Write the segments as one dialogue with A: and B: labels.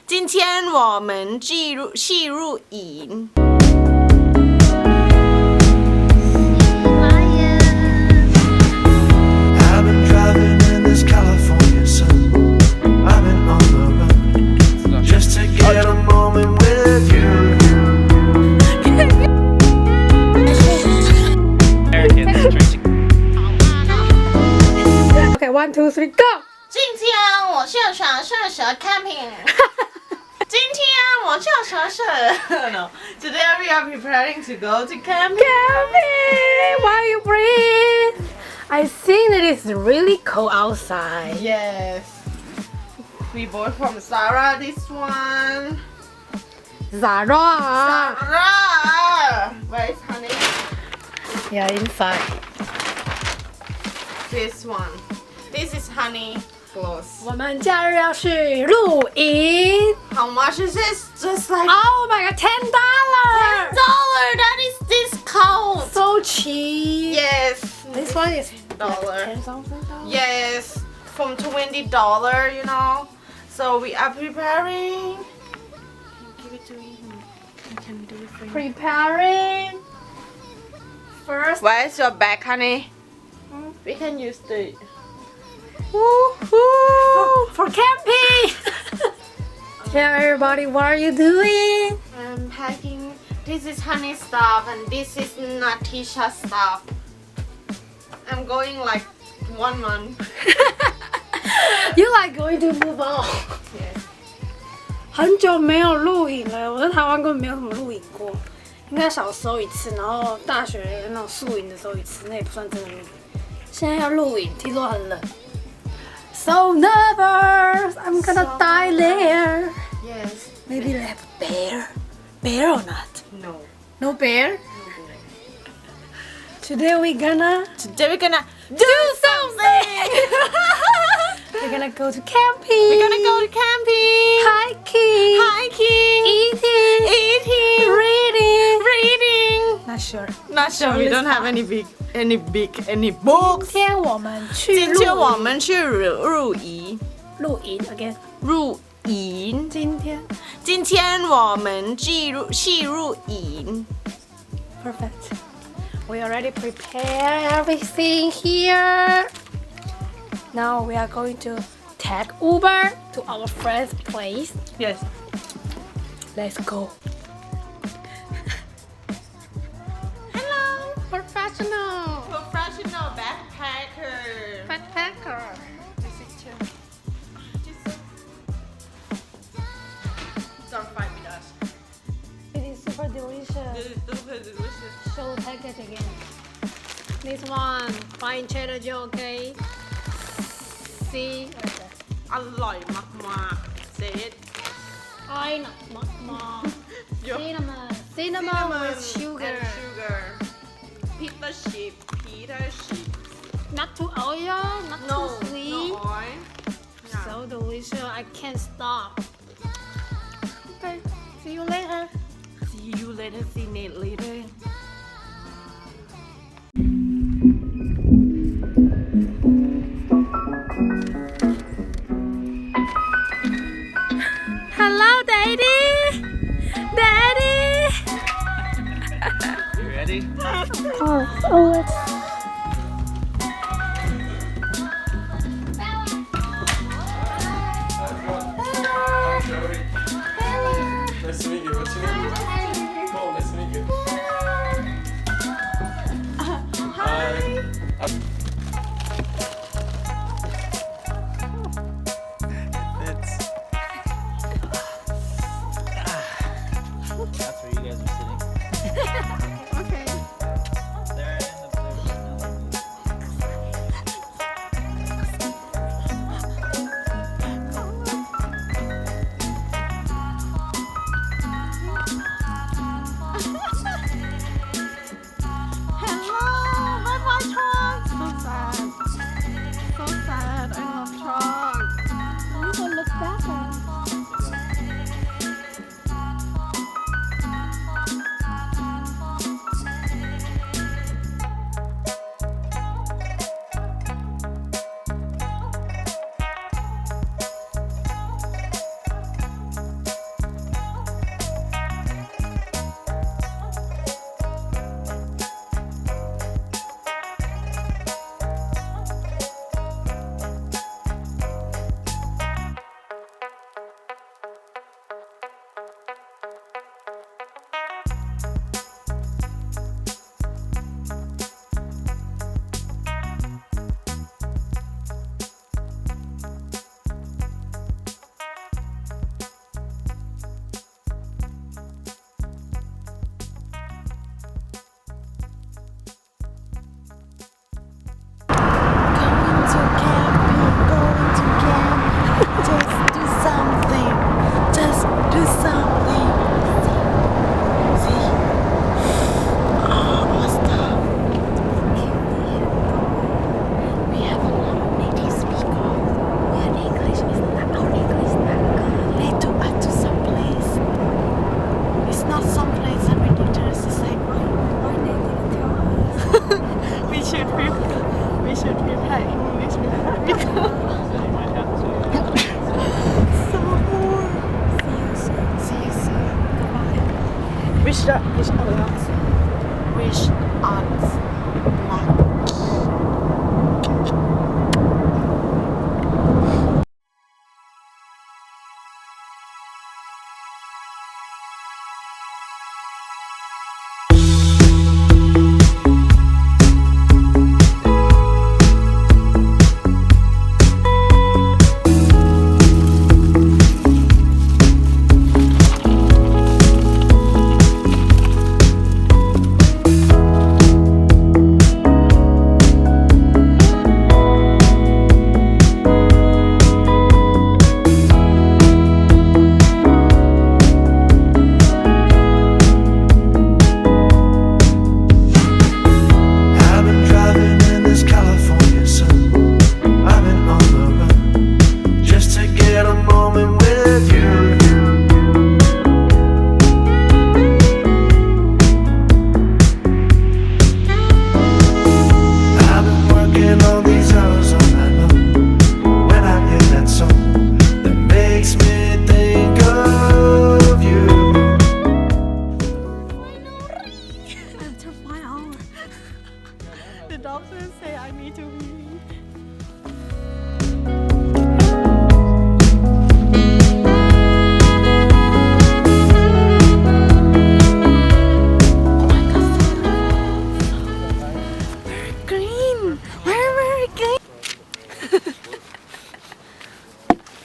A: 今天我们去露营。
B: Okay, 1, 2, 3, go!
A: 今天我就想试试 camping 。今天我就想试 No, today we are preparing to go to camping.
B: Camping! While you breathe! I think that it's really cold outside.
A: Yes. We bought from Sarah this one.
B: Zara!
A: Sarah! Where is Hanne?
B: Yeah, inside.
A: This one. This is Hanne clothes.
B: 我们假日要去露营。
A: How much is this? Just like
B: Oh my god, $10!
A: $10. That is discount.
B: So cheap.
A: Yes.
B: This one is
A: dollar.
B: $10 something.
A: Yes. From $20, you know. So we are preparing. Give it to me. Can we do it for you?
B: Preparing. First.
A: Where's your bag, honey? We can use the.
B: For camping! Tell everybody what are you doing?
A: I'm packing. This is Hanne's stuff and this is Natisha's stuff. I'm going like 1 month.
B: You like going to move on?
A: Yes.
B: 很久没有露营了，我在台湾根本没有什么露营过，应该小时候一次，然后大学那种宿营的时候一次，那也不算真的露营。现在要露营，听说很冷。So nervous! I'm gonna die there.
A: Yes.
B: Maybe they have a bear. Bear or not?
A: No.
B: No bear? Today we're gonna
A: do something.
B: we're gonna go to camping.
A: We're gonna go to camping.
B: Hiking.
A: Hiking.
B: Eating.
A: Reading.
B: Not sure.
A: Not sure. We don't have any books.
B: 今天我们去
A: 今天我们去露营。
B: 露营 again.
A: 露营。今天我们去露营。
B: Perfect. We already prepared everything here. Now we are going to take Uber to our friend's place.
A: Yes.
B: Let's go.
A: Hello.
B: Professional.
A: Professional backpacker.
B: Backpacker.
A: This is too. Just don't fight with us.
B: It is super delicious.
A: This is super delicious.
B: Show the package again. This one, fine cheddar Joe, okay? See?
A: อร่อยมากๆ Say it.
B: I not more.
A: Yo.
B: Cinnamon with sugar.
A: And sugar. Pita chip.
B: Not too oil, not too sweet.
A: No oil. Yeah.
B: So delicious, I can't stop. Okay, see you later.
A: See you later. See you later.
B: Hello, Daddy. Daddy.
C: You ready?
B: Oh.
C: Nice to meet you. What's your name? Cool, nice to meet you. Hi. That's where you guys are sitting.
A: Okay.
C: There in the blue.
B: Wish on black.
A: The doctors say I need to wee.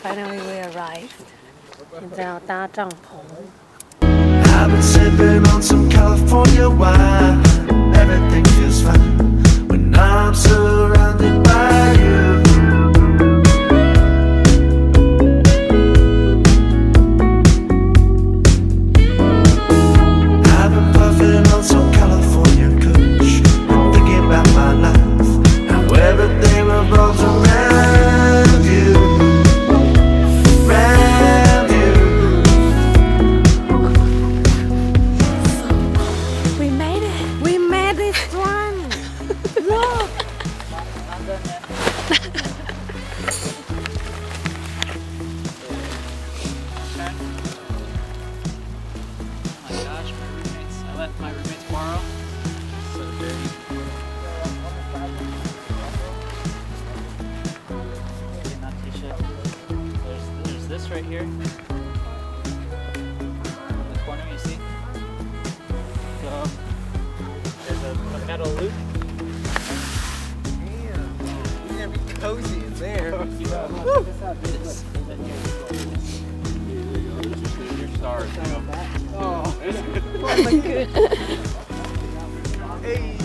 B: Finally we arrived. 现在要搭帐篷。
D: I've been sipping on some California wine. Everything feels fine when I'm surrounded by you. I've been puffing on some California kush, thinking about my life, how everything revolves around you. Around you.
B: We made it! We made this one! Look!
E: Oh my gosh, my roommates. I let my roommates borrow. So dirty. Okay, not t-shirt. There's this right here. In the corner, you see? So there's a metal loop.
C: Damn, you're gonna be cozy in there.
E: This. Your stars.
C: Oh, hey.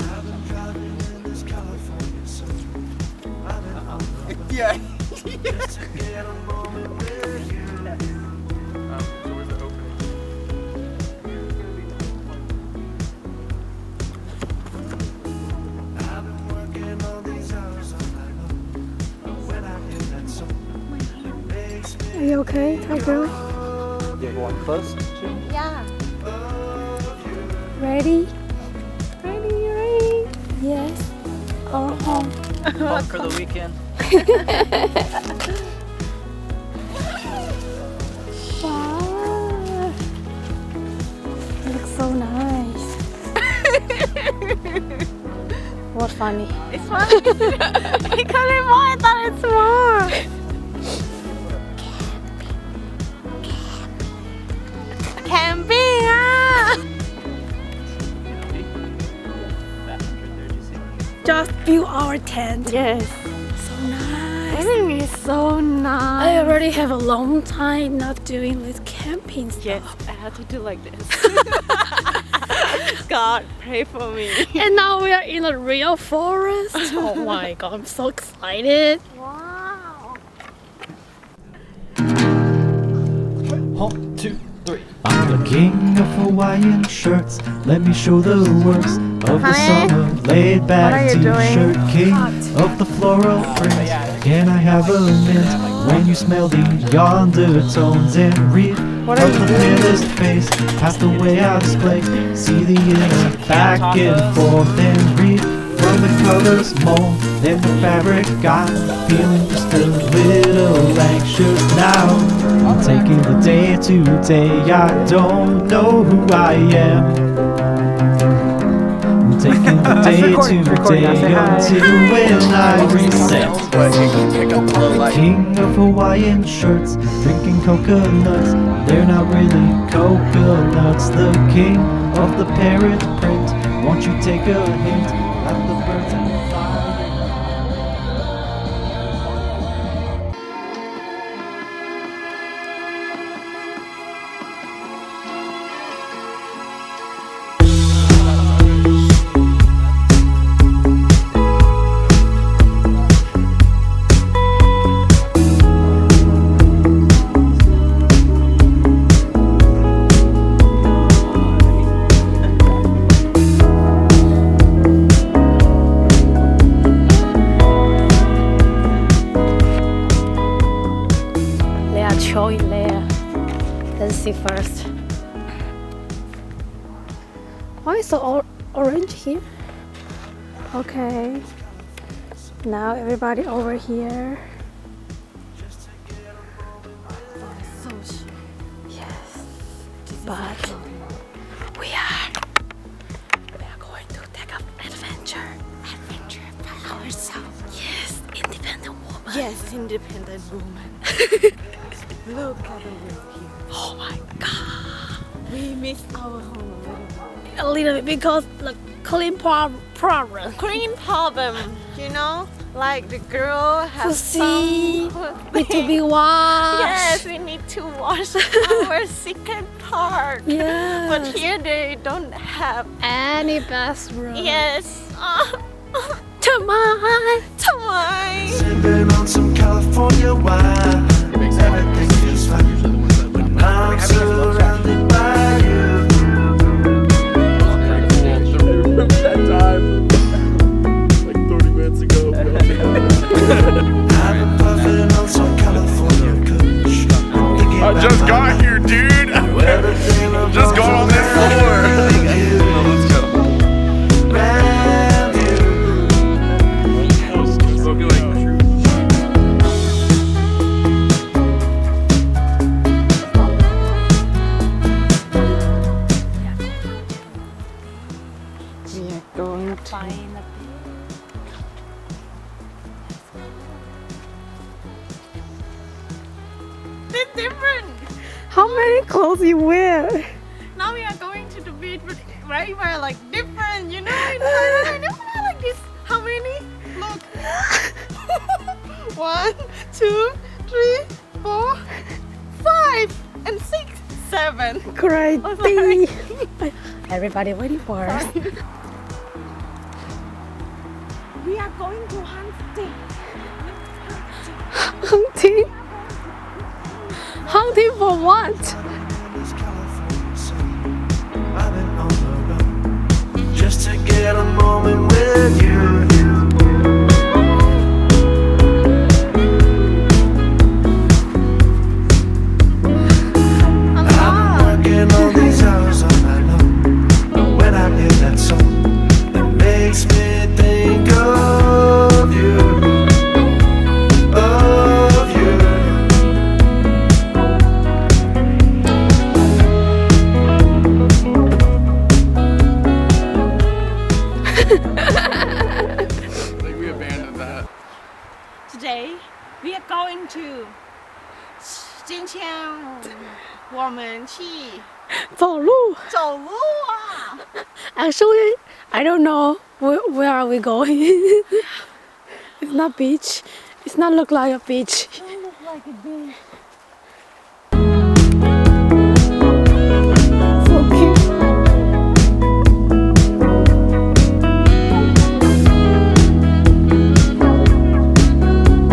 D: I've been driving in this California sun. I've been on the road
C: Yeah.
D: just to get a moment with you.
C: So where's the opening?
D: I've been working all these hours all night long. But when I hear that song, it makes me
B: Are you okay, Tiger?
E: You go on close?
A: Yeah.
B: Ready? Ready? Yes. Oh, home.
E: Home for the weekend.
B: Wow. It looks so nice. What funny?
A: It's fun. I got it more. I thought it's more. Camping, ah!
E: That 130, you see?
B: Just build our tent.
A: Yes.
B: So nice.
A: Everything is so nice.
B: I already have a long time not doing this camping stuff.
A: Yes, I had to do like this. God, pray for me.
B: And now we are in a real forest. Oh my god, I'm so excited.
A: Wow.
E: 1, 2, 3.
D: I'm the king of Hawaiian shirts. Let me show the works of the
A: Hanne,
D: summer. Laid back
A: you
D: t-shirt, king
B: Hot.
D: of the floral prints. Can I have a mint when you smell the undertones and read
A: What
D: of
A: are you
D: the
A: doing?
D: fearless face past the way I display? See the inner back and forth and read from the colors mold and the fabric. I'm feeling just a little anxious now. I'm taking the day today, I don't know who I am. I'm taking the day today until when I reset. King of Hawaiian shirts, drinking coconuts. They're not really coconuts. The king of the parrot print. Won't you take a hint at the birds and the fire?
B: Let's see first. Why is so orange here? Okay. Now everybody over here. Yes. But we are going to take an adventure by ourselves. Yes, independent woman.
A: Yes, independent woman. Look at the view here.
B: Oh my god.
A: We missed our home
B: A little bit because the clean problem.
A: Clean problem, you know? Like the girl
B: To
A: has
B: see,
A: some
B: need to be washed.
A: Yes, we need to wash our second part.
B: Yes.
A: But here they don't have.
B: Any bathroom.
A: Yes.
B: Come on.
D: Sipping on some California wine. Everything feels fine when I'm surrounded by you.
C: Remember that time? Like 30 minutes ago.
D: I've been puffing on some California kush.
C: I just got here, dude. Just got on this floor. Let's go.
A: It's different.
B: How many clothes you wear?
A: Now we are going to the beach, but right we're like different, you know? In Thailand, I never wear like this. How many? Look. 1, 2, 3, 4, 5, and 6, 7.
B: Great.
A: Oh, sorry.
B: Everybody waiting for us.
A: We are going to hunting.
B: Hunting? Hunting for what?
D: I've been on the road just to get a moment with you. I've been working all these hours all night long, but when I hear that song, it makes me think of you. Of you.
C: I think we abandoned that.
A: Today, we are going to 今天我们去
B: 走路。
A: 走路啊
B: Actually, I don't know where are we going. It's not beach. It's not look like a beach.
A: Don't look like a beach.
B: So cute.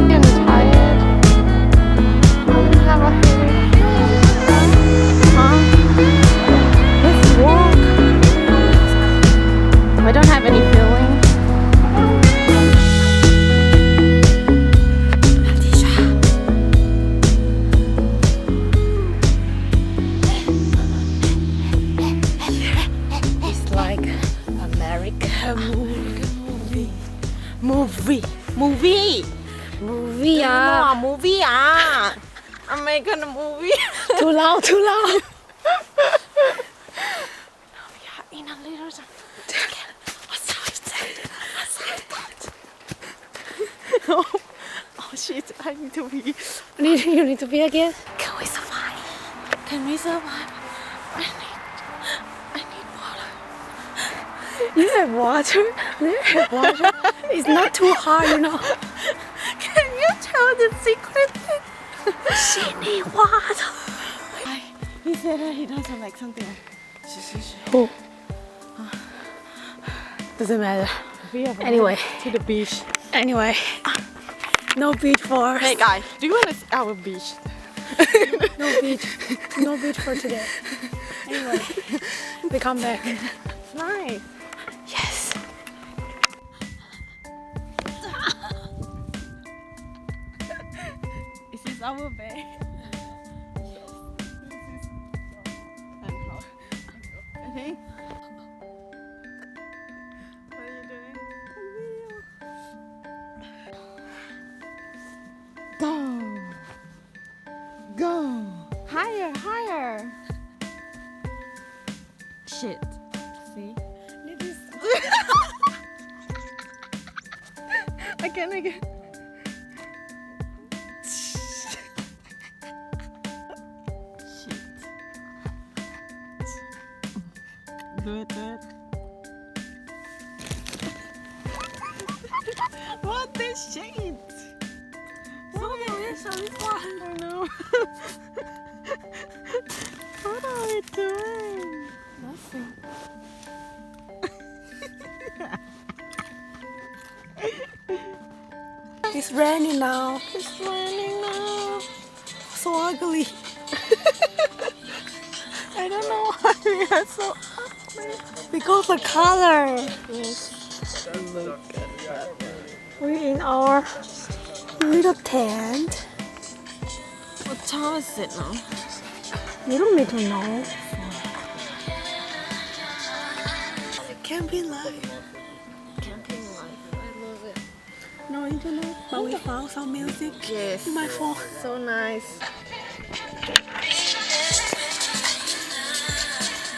B: I'm tired. Have a headache. Huh? Let's walk. We don't have any feeling. It's like American movie.
A: Movie
B: 啊
A: movie 啊 American American movie.
B: Too loud, too loud.
A: Yeah, in a little. What's that? Oh shit! I need to be.
B: You need to be again.
A: Can we survive? Can we survive? I need water.
B: You have water? You have water? It's not too hard, you know.
A: Can you tell the secret thing?
B: She need water.
A: He said that he doesn't like something.
B: Who? Doesn't matter. Anyway.
A: To the beach.
B: Anyway. No beach for us.
A: Hey guys, do you want to see our beach?
B: No beach. No beach for today. Anyway. We come back.
A: Nice.
B: Yes.
A: This is our bay. Okay. What are you doing? Go. Higher, higher. Shit. See? Again. Shit. Do it. What the shit? I know. What are we doing?
B: Nothing. It's raining now.
A: It's raining now.
B: So ugly.
A: I don't know why we are so ugly.
B: Because the color.
A: Yes. Look at that.
B: We're in our little tent.
A: What time is it now?
B: You don't need to know. Camping life.
A: Camping life. I love it.
B: No internet, but we found some music.
A: Yes.
B: In my phone.
A: So nice.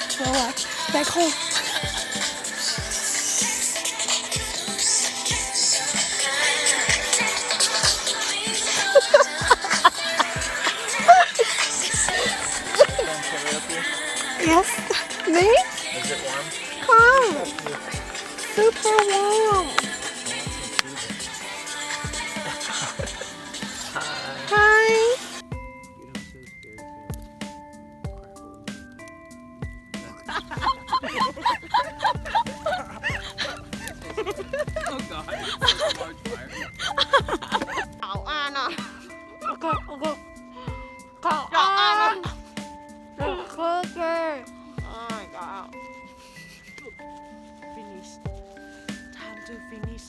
B: So what? Back home. Yes. Me?
C: Is it warm?
B: Come. Super warm. Hi.
E: Oh god, it's such a large fire.
A: Cậu An à?
B: Okay. Cậu
A: Cậu An à?
B: Okay.
A: Oh my god. Finish. Time to finish.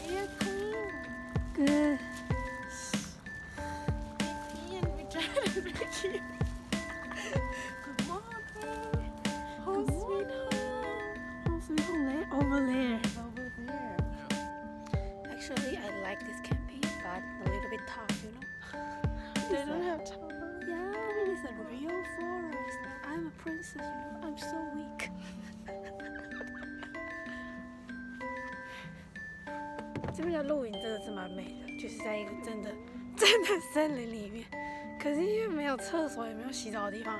A: Yeah, queen.
B: Good.
A: Ian, we tried to make you. Good morning. Home sweet home.
B: Sweet home over there.
A: Over there.
B: Actually, I like this camping, but a little bit tough, you know.
A: They don't have time.
B: Yeah, it is a real forest. I'm a princess, you know. I'm so weak. 这边的露营真的是蛮美的，就是在一个真的森林里面。可是因为没有厕所，也没有洗澡的地方，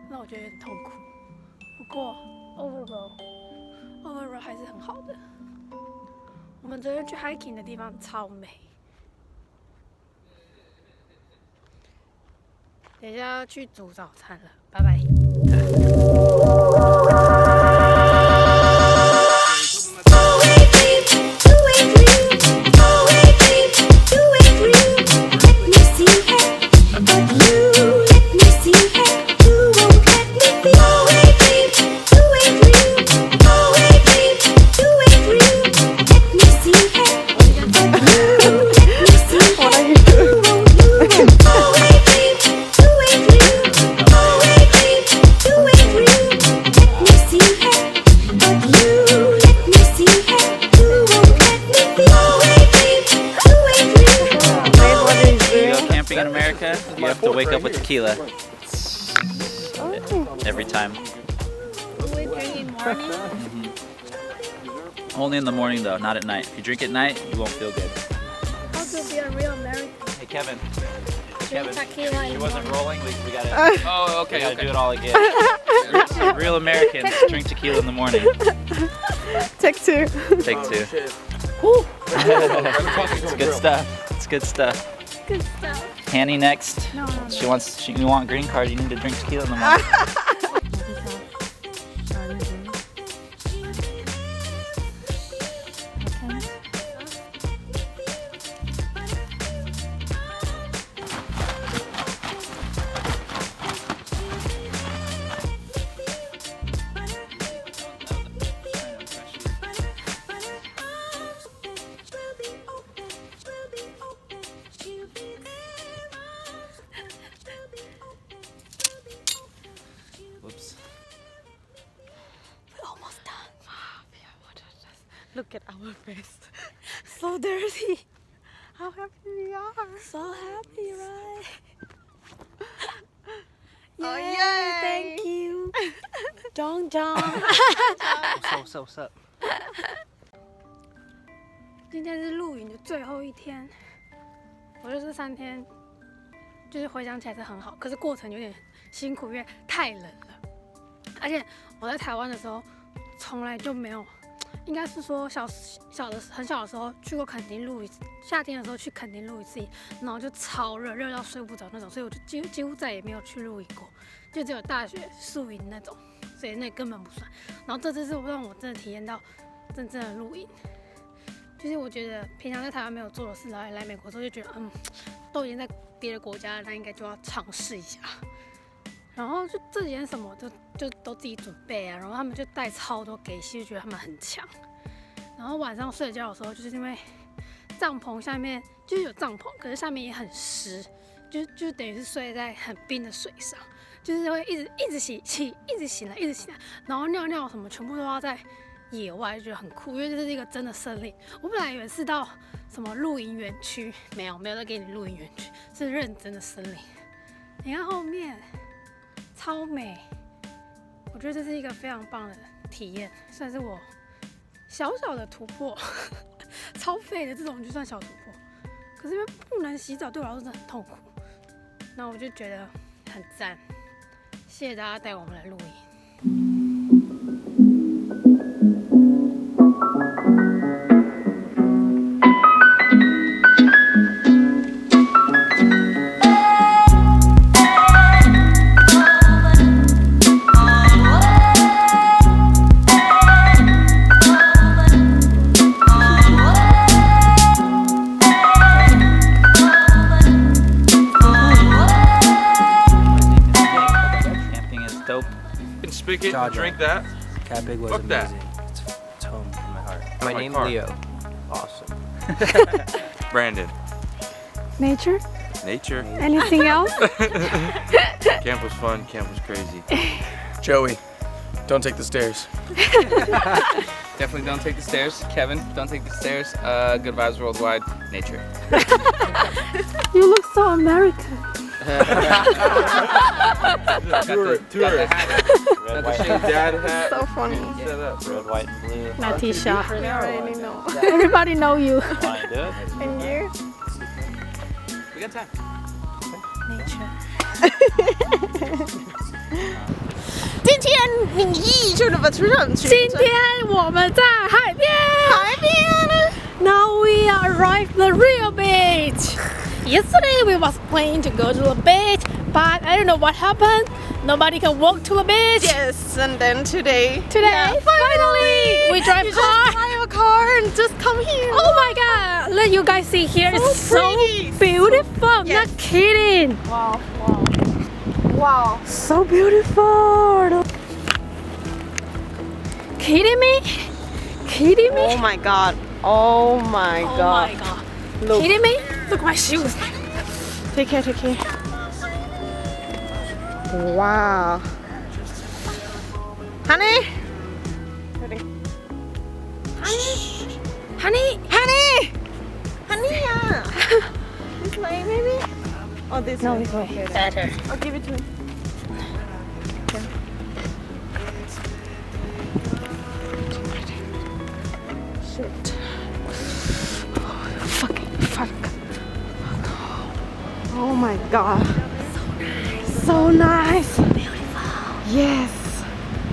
B: 让我觉得有点痛苦。不过 overall 还是很好的。我们昨天去 hiking 的地方超美。等一下要去煮早餐了，拜拜。
E: camping in America, you have to wake up with tequila. Every time.
B: We drink in morning.
E: Only in the morning though, not at night. If you drink at night, you won't feel good.
B: How to be a real American?
E: Hey Kevin.
B: Drink tequila
E: She
B: in
E: wasn't
B: morning.
E: rolling, we gotta,
F: Oh,
E: we
F: okay,
E: gotta do
F: okay.
E: it all again. Real Americans drink tequila in the morning.
A: Take 2.
E: Take 2.
F: Oh,
E: It's good stuff. It's good stuff.
B: Good stuff.
E: Hanny next.
B: No.
E: You want green card, you need to drink tequila in the morning. Whoops.
B: We're almost done.
A: Look at our face.
B: So dirty.
A: How happy we are.
B: So happy, right?
A: Oh,
B: Yay,
A: yay.
B: Thank you. Dong dong.
E: What's up?
B: 今天是露营的最后一天，我觉得这3天就是回想起来是很好，可是过程有点辛苦，因为太冷了。而且我在台湾的时候，从来就没有，应该是说很小的时候去过垦丁露一次，夏天的时候去垦丁露一次，然后就超热，热到睡不着那种，所以我就几乎再也没有去露营过，就只有大学宿营那种，所以那根本不算。然后这次是让我真的体验到真正的露营。就是我觉得平常在台湾没有做的事，然后来美国之后就觉得，都已经在别的国家了，那应该就要尝试一下。然后就这几天什么就都自己准备啊，然后他们就带超多给息，就觉得他们很强。然后晚上睡觉的时候，就是因为帐篷下面就是有帐篷，可是下面也很湿，就等于是睡在很冰的水上，就是会一直洗，一直醒来，然后尿尿什么全部都要在野外，就觉得很酷，因为这是一个真的森林。我本来以为是到什么露营园区，没有在给你露营园区，是认真的森林。你看后面超美，我觉得这是一个非常棒的体验，算是我小的突破。超废的这种就算小突破，可是因为不能洗澡，对我来说真的很痛苦。那我就觉得很赞，谢谢大家带我们来露营。
C: Spick it, drink that.
F: Cat Big was
C: Fuck that.
F: amazing. It's home in my heart.
C: My
F: My name's
C: car.
F: Leo. Awesome.
C: Brandon.
B: Nature?
C: Nature.
B: Anything else?
C: Camp was fun. Camp was crazy.
F: Joey, don't take the stairs.
G: Definitely don't take the stairs. Kevin, don't take the stairs. Good vibes worldwide. Nature.
B: You look so American.
C: Tourist.
E: Red, white,
C: Dad hat.
A: So funny.
C: Set up, bro.
E: red, white, and blue.
B: Natisha.
A: I already know.
B: Everybody know you.
E: Want to do it?
A: And you?
G: We got time.
B: Nature.
A: 今天你艺术的出场区。
B: 今天我们在海边。
A: 海边。
B: Now we arrived the real beach. Yesterday we was planning to go to the beach, but I don't know what happened. Nobody can walk to the beach.
A: Yes, and then today.
B: Finally, we drive car.
A: Drive a car and just come here.
B: Oh my god! Let you guys see here. It's so
A: pretty.
B: beautiful.
A: Yes.
B: Not kidding.
A: Wow, wow. Wow.
B: So beautiful. Kidding me? Kidding me?
A: Oh my god. Oh my
B: Oh
A: god.
B: my god.
A: Look.
B: Kidding me? Look at my shoes.
A: Take care, take care. Wow. Hanne?
B: Honey,
A: Hanne! Hanne, yeah. This way, maybe? Oh, this
B: No,
A: way.
B: this way.
A: Okay, then.
B: Better.
A: I'll give it to him. Shit.
B: Fuck.
A: Oh my god. So nice. So beautiful. Yes.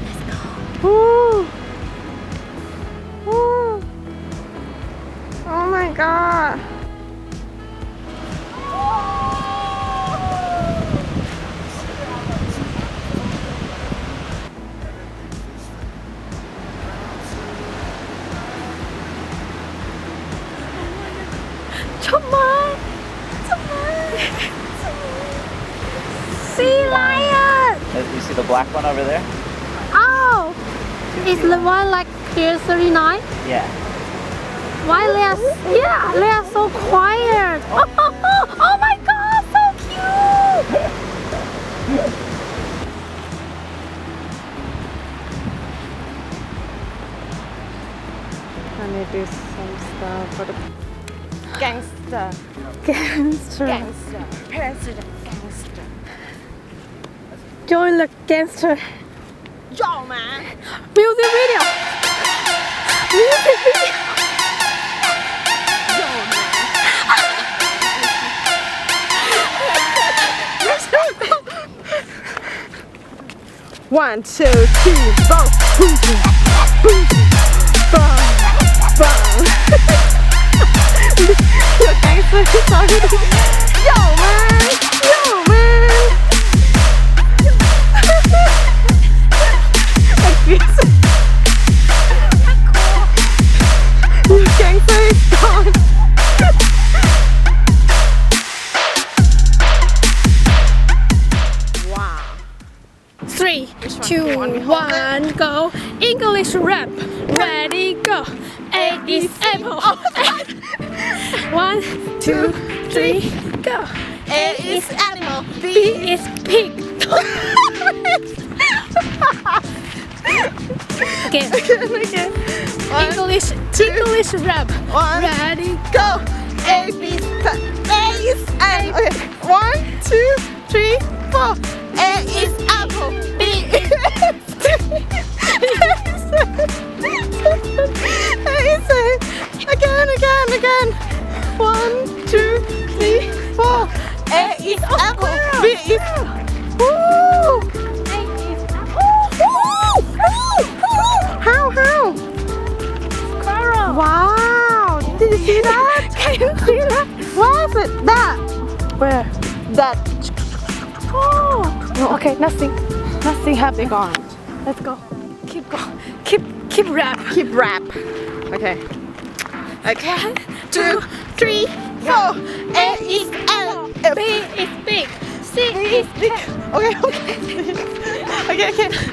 A: Let's go. Woo. Woo. Oh my god.
B: Come on. Sea lion.
H: You see the black one over there?
B: Oh, is the one like here 39?
H: Yeah.
B: Why they are? Yeah, they are so quiet. Oh my god, so cute.
A: I need to do some stuff for the gangster.
B: Gangster.
A: Gangster. President gangster.
B: Join the gangster
A: Yo, man.
B: music video. Music video.
A: Yo, man. 1, 2, 3, 4. Boom, boom, bang, bang. Your gangster sorry. Yo, man. Yo, man. Your gangster is gone. Wow.
B: 3,
A: Which one?
B: 2,
A: You want me to hold
B: 1, go. English rap. Ready, go. A is apple. 1, 2, 3, go.
A: A is animal.
B: B is pig. Okay.
A: Okay.
B: English rap.
A: 1,
B: Ready,
A: go. A is animal. Okay. 1, 2, 3, 4. A is apple. B is again. 1, 2, 3, 4. A is apple. B is. Woo! How?
B: Squirrel.
A: Wow! Did you see that?
B: Can you see that?
A: What is it? That.
B: Where?
A: That.
B: Oh. Okay, nothing happened.
A: Gone.
B: Let's go. Keep going. Keep rap.
A: Keep rap. Okay. Okay. 1, 2, 3, 4. A is L.
B: B is big. C is
A: big. Okay.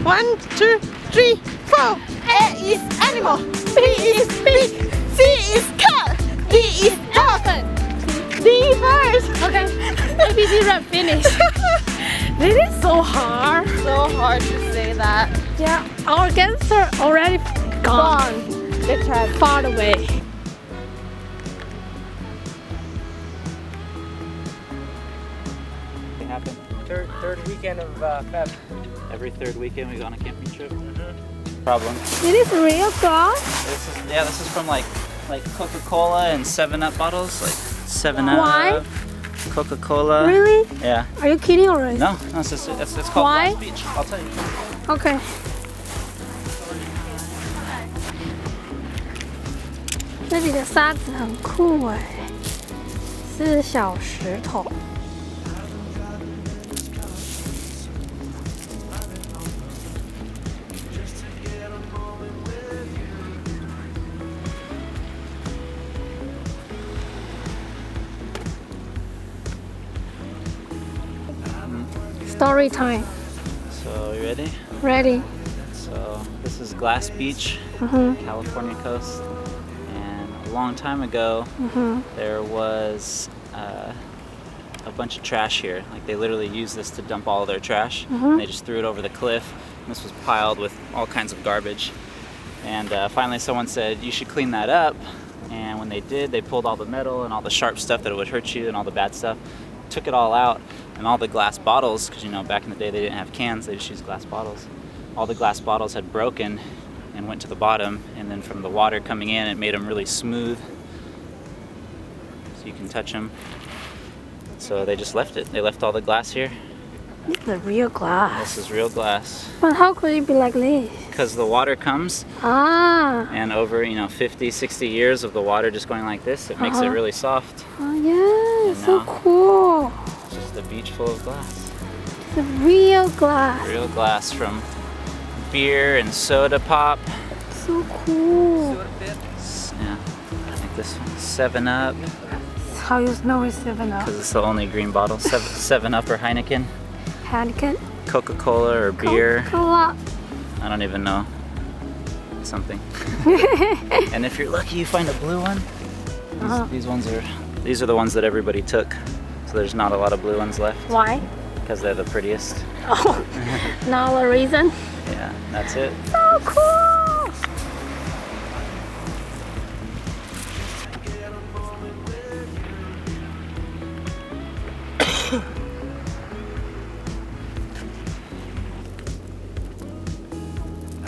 A: 1, 2, 3, 4. A is animal. B is big. C is cat. D is dog. D first.
B: Okay. ABC rap finish. This is so hard.
A: So hard to say that.
B: Yeah, our gangster already gone.
A: Let's try.
B: Far away.
H: It happened.
F: Third weekend of Feb.
H: Every third weekend we go on a camping trip. Problem.
B: It is real, guys.
H: This is from like Coca-Cola and 7-Up bottles, like 7-Up.
B: Why?
H: Coca-Cola.
B: Really?
H: Yeah.
B: Are you kidding already?
H: No, it's called
B: Why?
H: Glass Beach. I'll tell you.
B: Okay. 这里的沙子很酷哎，是小石头。Story time.
H: So you ready?
B: Ready.
H: So this is Glass Beach, California coast, and a long time ago there was a bunch of trash here. Like they literally used this to dump all their trash. And they just threw it over the cliff. And this was piled with all kinds of garbage. And finally someone said, you should clean that up. And when they did, they pulled all the metal and all the sharp stuff that would hurt you and all the bad stuff. took it all out, and all the glass bottles, because you know back in the day they didn't have cans, they just used glass bottles. All the glass bottles had broken and went to the bottom, and then from the water coming in, it made them really smooth, so you can touch them. So they just left it. They left all the glass here.
B: This is the real glass.
H: This is real glass.
B: But how could it be like this?
H: Because the water comes,
B: Ah.
H: and over 50, 60 years of the water just going like this, it makes it really soft.
B: Oh yeah,
H: And
B: so
H: now-
B: cool.
H: It's just a beach full of glass.
B: It's a real glass.
H: Real glass from beer and soda pop.
B: So cool.
H: Yeah, like this one, 7-Up,
B: How you know it's 7-Up?
H: because it's the only green bottle. 7-Up or Heineken,
B: Heineken.
H: Coca-Cola or beer.
B: Coca-Cola.
H: I don't even know. Something. And if you're lucky, you find a blue one. These are the ones that everybody took. So there's not a lot of blue ones left
B: Why?
H: because they're the prettiest.
B: Oh, now the reason.
H: Yeah, that's it.
B: So cool.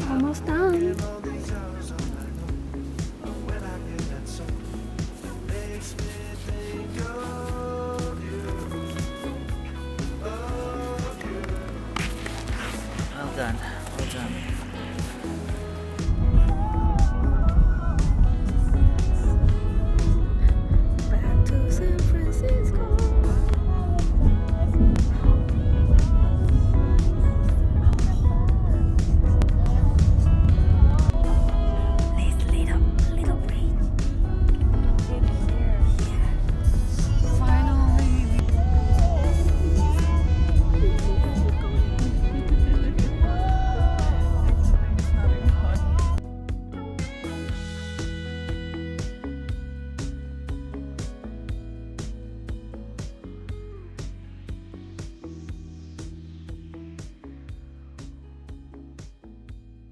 B: Almost done.
H: Well done. Well done.